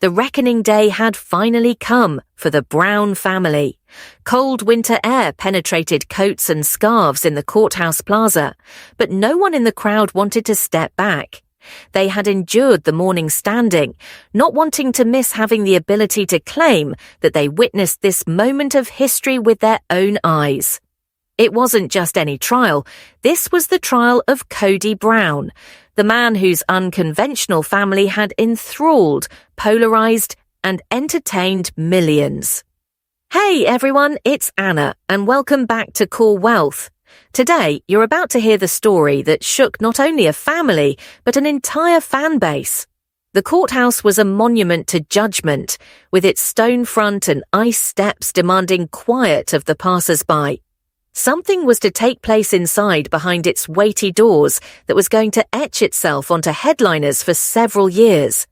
The reckoning day had finally come for the Brown family. Cold winter air penetrated coats and scarves in the courthouse plaza, but no one in the crowd wanted to step back. They had endured the morning standing, not wanting to miss having the ability to claim that they witnessed this moment of history with their own eyes. It wasn't just any trial. This was the trial of Cody Brown, the man whose unconventional family had enthralled, polarized, and entertained millions. Hey everyone, it's Anna, and welcome back to Core Wealth. Today, you're about to hear the story that shook not only a family, but an entire fan base. The courthouse was a monument to judgment, with its stone front and ice steps demanding quiet of the passers-by. Something was to take place inside behind its weighty doors that was going to etch itself onto headliners for several years.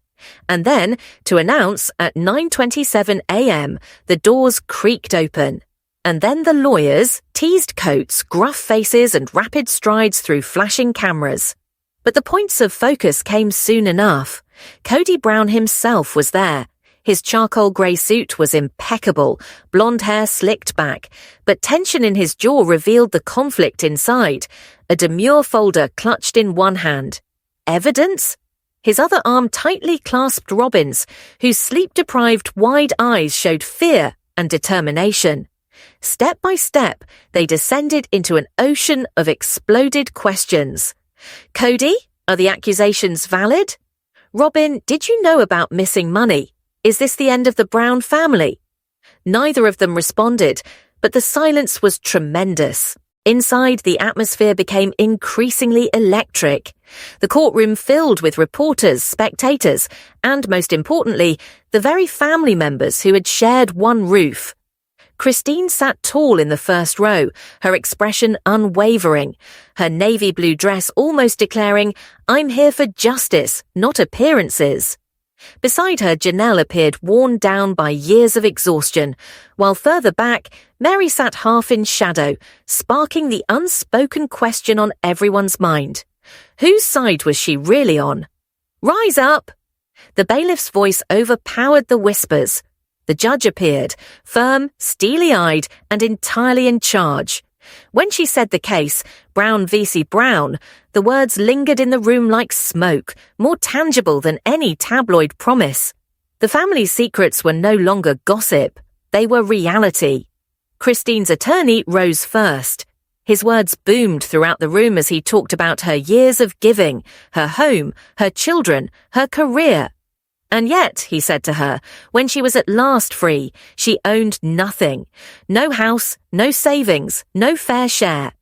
And then, to announce at 9:27 a.m., the doors creaked open. And then the lawyers, teased coats, gruff faces and rapid strides through flashing cameras. But the points of focus came soon enough. Cody Brown himself was there. His charcoal grey suit was impeccable, blonde hair slicked back, but tension in his jaw revealed the conflict inside. A demure folder clutched in one hand. Evidence? His other arm tightly clasped Robin's, whose sleep-deprived wide eyes showed fear and determination. Step by step, they descended into an ocean of exploded questions. Cody, are the accusations valid? Robin, did you know about missing money? Is this the end of the Brown family? Neither of them responded, but the silence was tremendous. Inside, the atmosphere became increasingly electric. The courtroom filled with reporters, spectators, and most importantly, the very family members who had shared one roof. Christine sat tall in the first row, her expression unwavering, her navy blue dress almost declaring, "I'm here for justice, not appearances." Beside her, Janelle appeared worn down by years of exhaustion, while further back, Mary sat half in shadow, sparking the unspoken question on everyone's mind. Whose side was she really on? "Rise up!" The bailiff's voice overpowered the whispers. The judge appeared, firm, steely-eyed, and entirely in charge. When she said the case, Brown v. Brown, the words lingered in the room like smoke, more tangible than any tabloid promise. The family's secrets were no longer gossip. They were reality. Christine's attorney rose first. His words boomed throughout the room as he talked about her years of giving, her home, her children, her career. And yet, he said to her, when she was at last free, she owned nothing. No house, no savings, no fair share.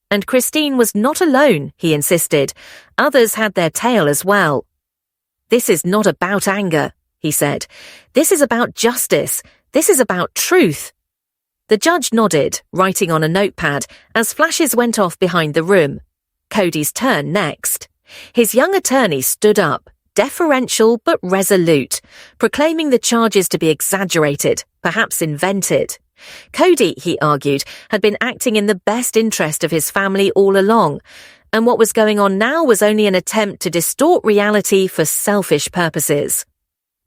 And Christine was not alone, he insisted. Others had their tale as well. "This is not about anger," he said. "This is about justice. This is about truth." The judge nodded, writing on a notepad, as flashes went off behind the room. Cody's turn next. His young attorney stood up, deferential but resolute, proclaiming the charges to be exaggerated, perhaps invented. Cody, he argued, had been acting in the best interest of his family all along, and what was going on now was only an attempt to distort reality for selfish purposes.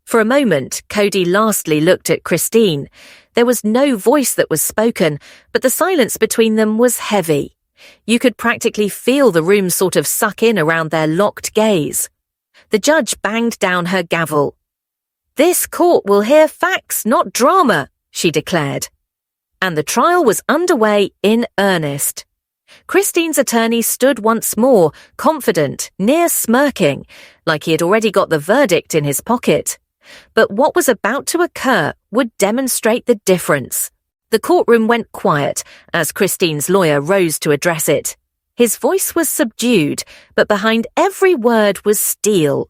For a moment, Cody lastly looked at Christine. There was no voice that was spoken, but the silence between them was heavy. You could practically feel the room sort of suck in around their locked gaze. The judge banged down her gavel. "This court will hear facts, not drama," she declared. And the trial was underway in earnest. Christine's attorney stood once more, confident, near smirking, like he had already got the verdict in his pocket. But what was about to occur would demonstrate the difference. The courtroom went quiet as Christine's lawyer rose to address it. His voice was subdued, but behind every word was steel.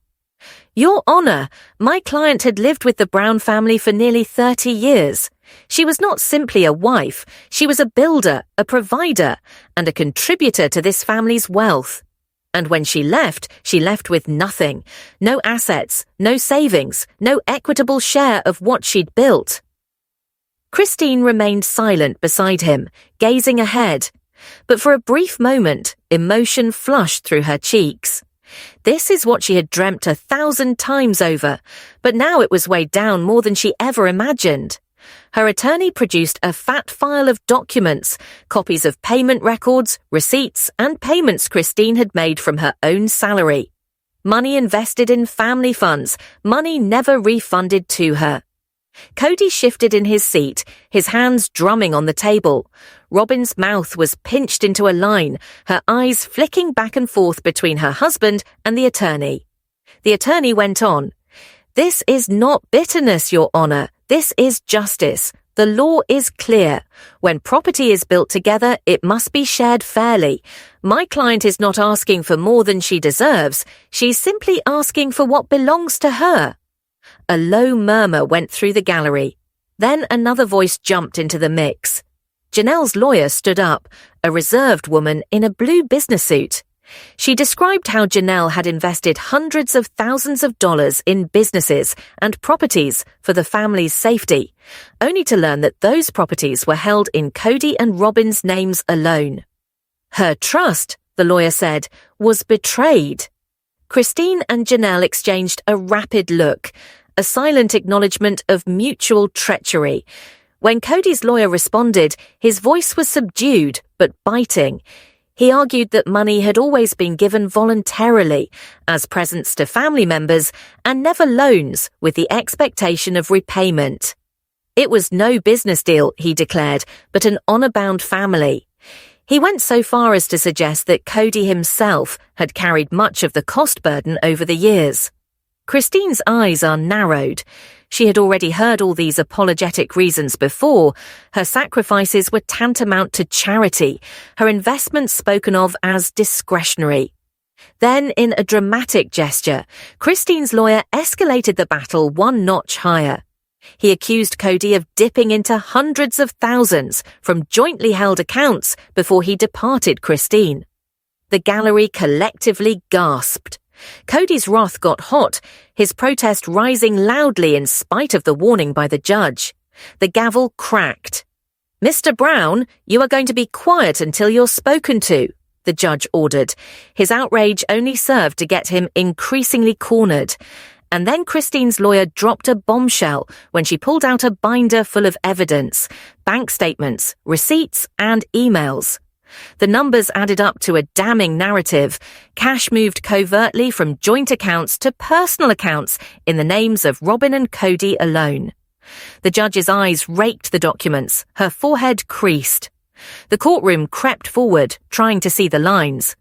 "Your Honor, my client had lived with the Brown family for nearly 30 years. She was not simply a wife, she was a builder, a provider, and a contributor to this family's wealth. And when she left with nothing. No assets, no savings, no equitable share of what she'd built." Christine remained silent beside him, gazing ahead. But for a brief moment, emotion flushed through her cheeks. This is what she had dreamt 1,000 times over, but now it was weighed down more than she ever imagined. Her attorney produced a fat file of documents, copies of payment records, receipts, and payments Christine had made from her own salary. Money invested in family funds, money never refunded to her. Cody shifted in his seat, his hands drumming on the table. Robin's mouth was pinched into a line, her eyes flicking back and forth between her husband and the attorney. The attorney went on, "This is not bitterness, Your Honor. This is justice. The law is clear. When property is built together, it must be shared fairly. My client is not asking for more than she deserves. She's simply asking for what belongs to her." A low murmur went through the gallery. Then another voice jumped into the mix. Janelle's lawyer stood up, a reserved woman in a blue business suit. She described how Janelle had invested hundreds of thousands of dollars in businesses and properties for the family's safety, only to learn that those properties were held in Cody and Robin's names alone. Her trust, the lawyer said, was betrayed. Christine and Janelle exchanged a rapid look, a silent acknowledgement of mutual treachery. When Cody's lawyer responded, his voice was subdued but biting. He argued that money had always been given voluntarily, as presents to family members, and never loans with the expectation of repayment. It was no business deal, he declared, but an honor-bound family. He went so far as to suggest that Cody himself had carried much of the cost burden over the years. Christine's eyes are narrowed. She had already heard all these apologetic reasons before. Her sacrifices were tantamount to charity, her investments spoken of as discretionary. Then, in a dramatic gesture, Christine's lawyer escalated the battle one notch higher. He accused Cody of dipping into hundreds of thousands from jointly held accounts before he departed Christine. The gallery collectively gasped. Cody's wrath got hot, his protest rising loudly in spite of the warning by the judge. The gavel cracked. "Mr. Brown, you are going to be quiet until you're spoken to," the judge ordered. His outrage only served to get him increasingly cornered. And then Christine's lawyer dropped a bombshell when she pulled out a binder full of evidence, bank statements, receipts, and emails. The numbers added up to a damning narrative. Cash moved covertly from joint accounts to personal accounts in the names of Robin and Cody alone. The judge's eyes raked the documents, her forehead creased. The courtroom crept forward, trying to see the lines.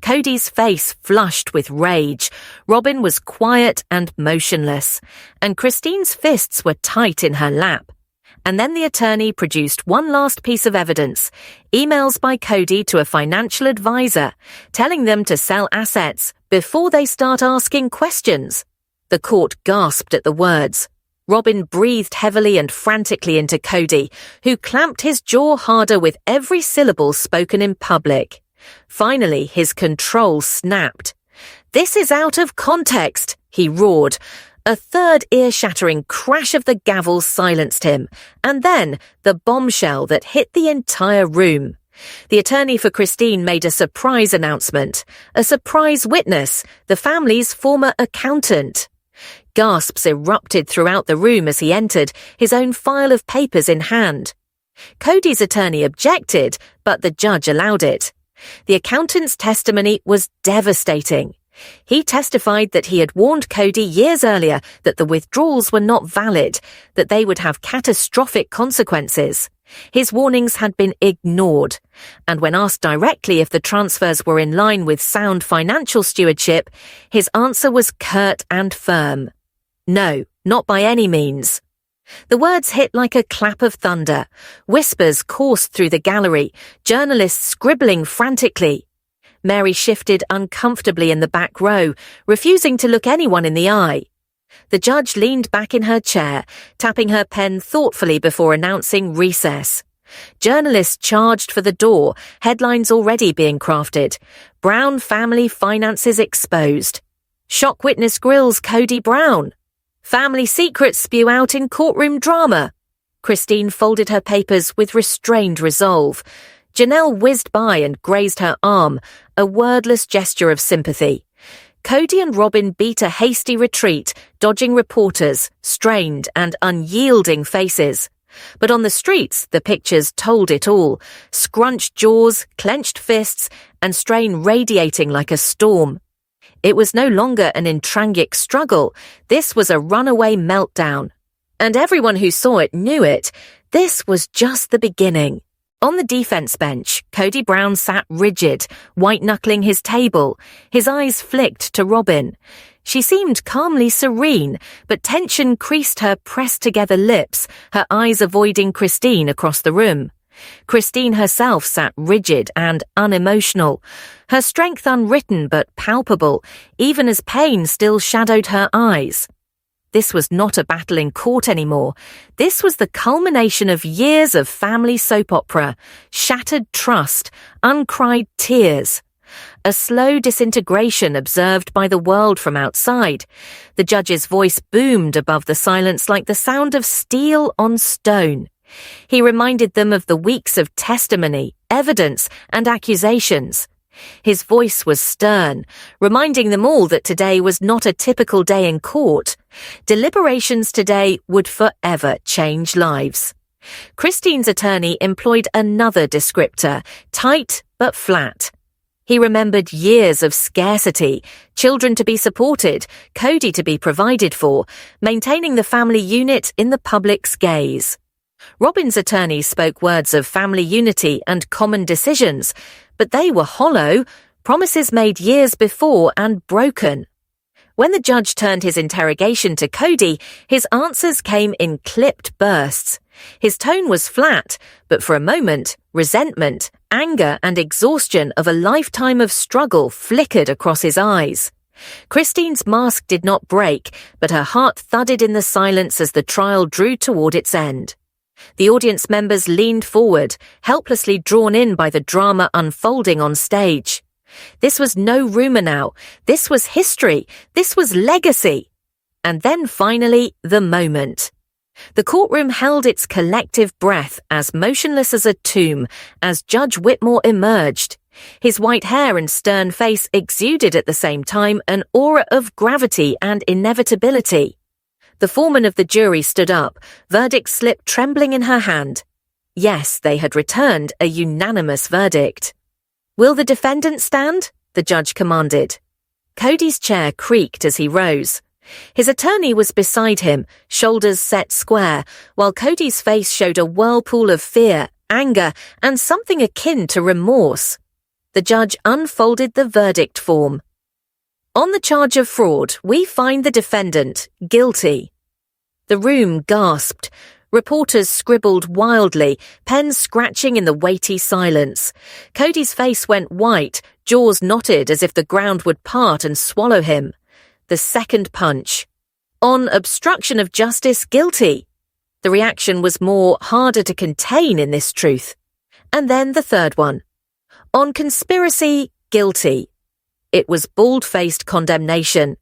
Cody's face flushed with rage. Robin was quiet and motionless, and Christine's fists were tight in her lap. And then the attorney produced one last piece of evidence, emails by Cody to a financial advisor, telling them to sell assets before they start asking questions. The court gasped at the words. Robin breathed heavily and frantically into Cody, who clamped his jaw harder with every syllable spoken in public. Finally, his control snapped. "This is out of context," he roared. A third ear-shattering crash of the gavel silenced him, and then the bombshell that hit the entire room. The attorney for Christine made a surprise announcement. A surprise witness, the family's former accountant. Gasps erupted throughout the room as he entered, his own file of papers in hand. Cody's attorney objected, but the judge allowed it. The accountant's testimony was devastating. He testified that he had warned Cody years earlier that the withdrawals were not valid, that they would have catastrophic consequences. His warnings had been ignored, and when asked directly if the transfers were in line with sound financial stewardship, his answer was curt and firm. No, not by any means. The words hit like a clap of thunder. Whispers coursed through the gallery, journalists scribbling frantically. Mary shifted uncomfortably in the back row, refusing to look anyone in the eye. The judge leaned back in her chair, tapping her pen thoughtfully before announcing recess. Journalists charged for the door, headlines already being crafted. Brown family finances exposed. Shock witness grills Cody Brown. Family secrets spew out in courtroom drama. Christine folded her papers with restrained resolve. Janelle whizzed by and grazed her arm, a wordless gesture of sympathy. Cody and Robin beat a hasty retreat, dodging reporters, strained and unyielding faces. But on the streets, the pictures told it all. Scrunched jaws, clenched fists, and strain radiating like a storm. It was no longer an intrangic struggle. This was a runaway meltdown. And everyone who saw it knew it. This was just the beginning. On the defense bench, Cody Brown sat rigid, white-knuckling his table, his eyes flicked to Robin. She seemed calmly serene, but tension creased her pressed-together lips, her eyes avoiding Christine across the room. Christine herself sat rigid and unemotional, her strength unwritten but palpable, even as pain still shadowed her eyes. This was not a battle in court anymore. This was the culmination of years of family soap opera, shattered trust, uncried tears. A slow disintegration observed by the world from outside. The judge's voice boomed above the silence like the sound of steel on stone. He reminded them of the weeks of testimony, evidence, and accusations. His voice was stern, reminding them all that today was not a typical day in court. Deliberations today would forever change lives. Christine's attorney employed another descriptor, tight but flat. He remembered years of scarcity, children to be supported, Cody to be provided for, maintaining the family unit in the public's gaze. Robin's attorney spoke words of family unity and common decisions, but they were hollow, promises made years before and broken. When the judge turned his interrogation to Cody, his answers came in clipped bursts. His tone was flat, but for a moment, resentment, anger, and exhaustion of a lifetime of struggle flickered across his eyes. Christine's mask did not break, but her heart thudded in the silence as the trial drew toward its end. The audience members leaned forward, helplessly drawn in by the drama unfolding on stage. This was no rumor now. This was history. This was legacy. And then finally, the moment. The courtroom held its collective breath, as motionless as a tomb, as Judge Whitmore emerged. His white hair and stern face exuded at the same time an aura of gravity and inevitability. The foreman of the jury stood up, verdict slip trembling in her hand. Yes, they had returned a unanimous verdict. "Will the defendant stand?" the judge commanded. Cody's chair creaked as he rose. His attorney was beside him, shoulders set square, while Cody's face showed a whirlpool of fear, anger, and something akin to remorse. The judge unfolded the verdict form. "On the charge of fraud, we find the defendant guilty." The room gasped. Reporters scribbled wildly, pens scratching in the weighty silence. Cody's face went white, jaws knotted as if the ground would part and swallow him. The second punch. "On obstruction of justice, guilty." The reaction was harder to contain in this truth. And then the third one. "On conspiracy, guilty." It was bald-faced condemnation.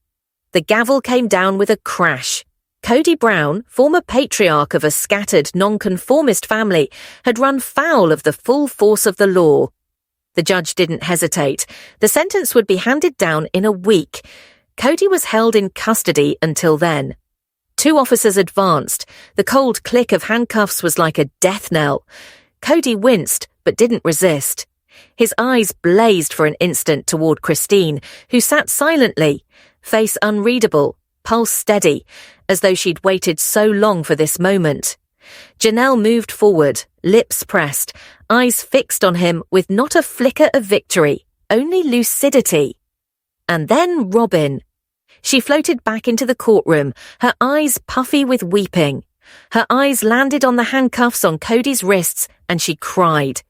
The gavel came down with a crash. Cody Brown, former patriarch of a scattered nonconformist family, had run foul of the full force of the law. The judge didn't hesitate. The sentence would be handed down in a week. Cody was held in custody until then. Two officers advanced. The cold click of handcuffs was like a death knell. Cody winced, but didn't resist. His eyes blazed for an instant toward Christine, who sat silently, face unreadable, pulse steady, as though she'd waited so long for this moment. Janelle moved forward, lips pressed, eyes fixed on him with not a flicker of victory, only lucidity. And then Robin. She floated back into the courtroom, her eyes puffy with weeping. Her eyes landed on the handcuffs on Cody's wrists, and she cried.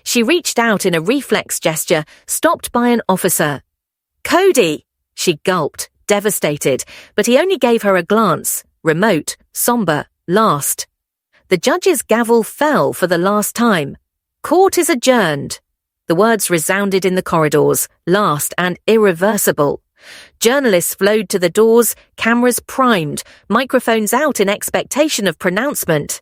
She reached out in a reflex gesture, stopped by an officer. "Cody!" She gulped, devastated, but he only gave her a glance, remote, somber, last. The judge's gavel fell for the last time. "Court is adjourned." The words resounded in the corridors, last and irreversible. Journalists flowed to the doors, cameras primed, microphones out in expectation of pronouncement.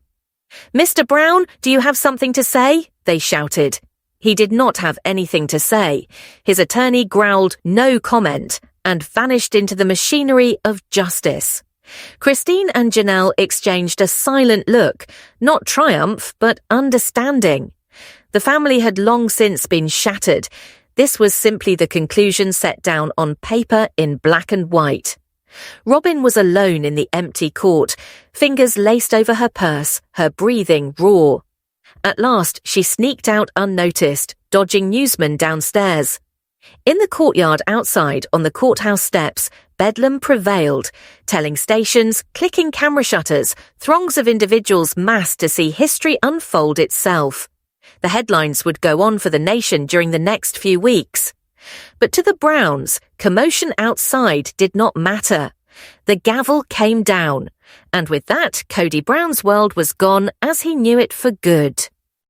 "Mr. Brown, do you have something to say?" they shouted. He did not have anything to say. His attorney growled no comment, and vanished into the machinery of justice. Christine and Janelle exchanged a silent look, not triumph, but understanding. The family had long since been shattered. This was simply the conclusion set down on paper in black and white. Robin was alone in the empty court, fingers laced over her purse, her breathing raw. At last, she sneaked out unnoticed, dodging newsmen downstairs. In the courtyard outside, on the courthouse steps, bedlam prevailed, telling stations, clicking camera shutters, throngs of individuals massed to see history unfold itself. The headlines would go on for the nation during the next few weeks. But to the Browns, commotion outside did not matter. The gavel came down, and with that, Cody Brown's world was gone as he knew it for good.